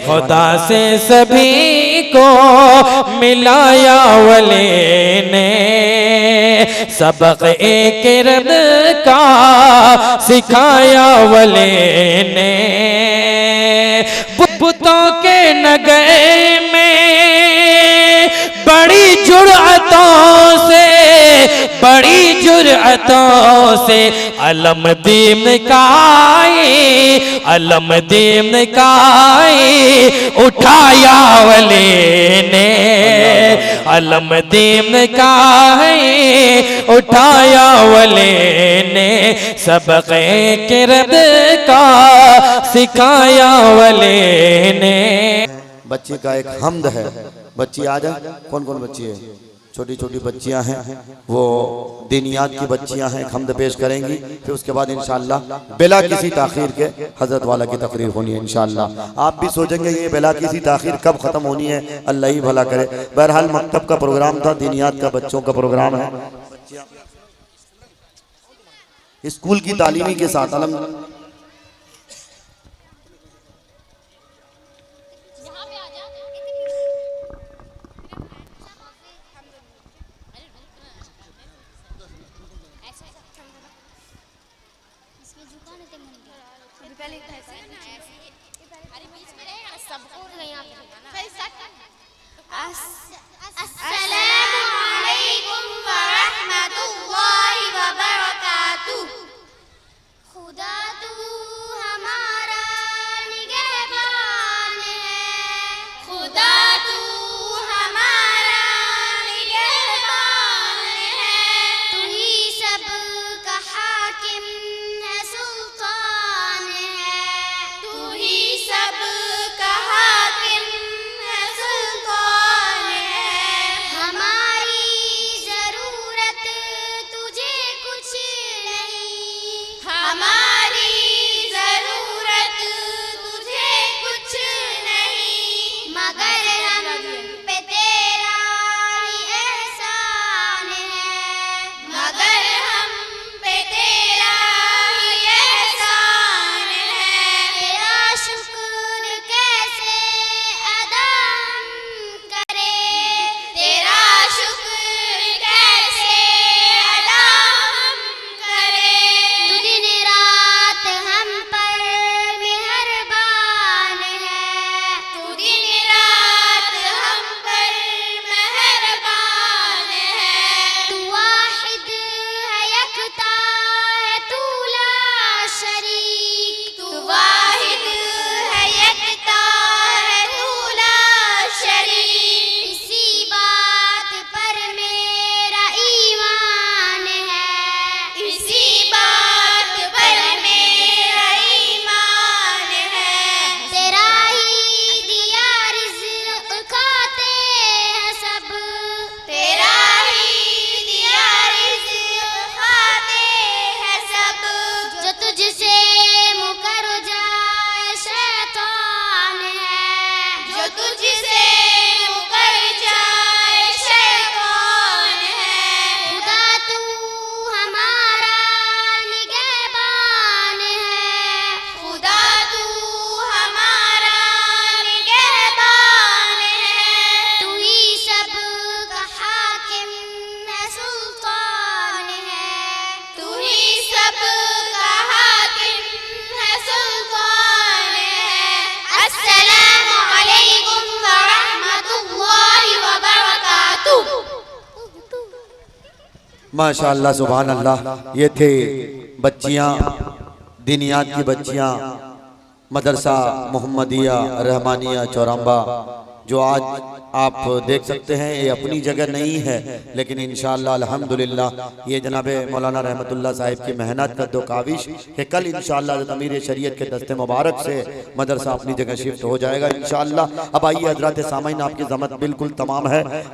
खुदा से सभी को मिलाया वली ने, सबक एक रब का सिखाया वली ने। बुतों के नगए में बड़ी जुर्अतों से, बड़ी जुर्अतों से अलम दीन काए, अलम दीन काए उठाया वली ने, अलम दीन काए उठाया वली ने, सबक किरद का सिखाया वली ने। बच्ची का एक हमद है। बच्ची आ जाए, कौन कौन बच्ची है? छोटी छोटी बच्चियां हैं, वो दीनियात की बच्चियां हैं, हमद पेश करेंगी। फिर उसके बाद इंशाअल्लाह बिला किसी ताखीर के हजरत वाला की तकरीर होनी है इंशाअल्लाह। आप भी सोचेंगे ये बिला किसी ताखीर कब खत्म होनी है, अल्लाह ही भला करे। बहरहाल मकतब का प्रोग्राम था, दीनियात का बच्चों का प्रोग्राम है, स्कूल की तालीमी के साथ अस्सलामु अलैकुम व रहमतुल्लाहि व बरकातुहू। खुदा तू हमारा निगहबान है, खुदा तू हमारा निगहबान है। तू ही सब का हाकिम है, सुल्तान है। तू ही सब का हाकिम है, सुल्तान है। हमारी जरूरत तुझे कुछ नहीं, हमारी जरूरत तुझे कुछ नहीं, मगर हम पे तेरा ही एहसान है, मगर हम पे तेरा ही एहसान है। तेरा शुक्र कैसे अदा हम करें, तेरा शुक्र कैसे अदा हम करें। तू दिन रात हम पर मेहरबान है, तू दिन रात हम पर मेहरबान है। तू वाहिद है, यकता है, तू ला शरीक। तू वाहिद है, यकता है, तू ला शरीक। इसी बात पर मेरा ईमान है, इसी बात पर मेरा ईमान है। तेरा ही दिया रिज़्क़ खाते हैं सब, तेरा ही दिया रिज़्क़ खाते हैं सब। जो तुझसे मुकर जाए शैतान है, जो तुझसे मुकर जाए शैतान है। खुदा तू हमारा निगहबान है, खुदा तू हमारा निगहबान है। तू ही सब का हाकिम है, सुल्तान है। तू ही सब का हाकिम है, सुल्तान है। अस्सलामु अलैकुम व रहमतुल्लाहि व बरकातुहू। माशाअल्लाह सुभान अल्लाह। ये थे बच्चियां, दीनियात की बच्चियां, मदरसा मोहम्मदिया रहमानिया चौराम्बा, जो आज आप देख सकते हैं ये अपनी जगह नहीं है, लेकिन इंशाअल्लाह अल्हम्दुलिल्लाह ये जनाब मौलाना रहमतुल्लाह साहिब की मेहनत का दो काविश कि कल इंशाअल्लाह अमीर शरीयत के दस्ते मुबारक से मदरसा अपनी जगह शिफ्ट हो जाएगा इंशाअल्लाह। अब आइए हज़रात सामाईन, आपकी ज़हमत बिल्कुल तमाम है।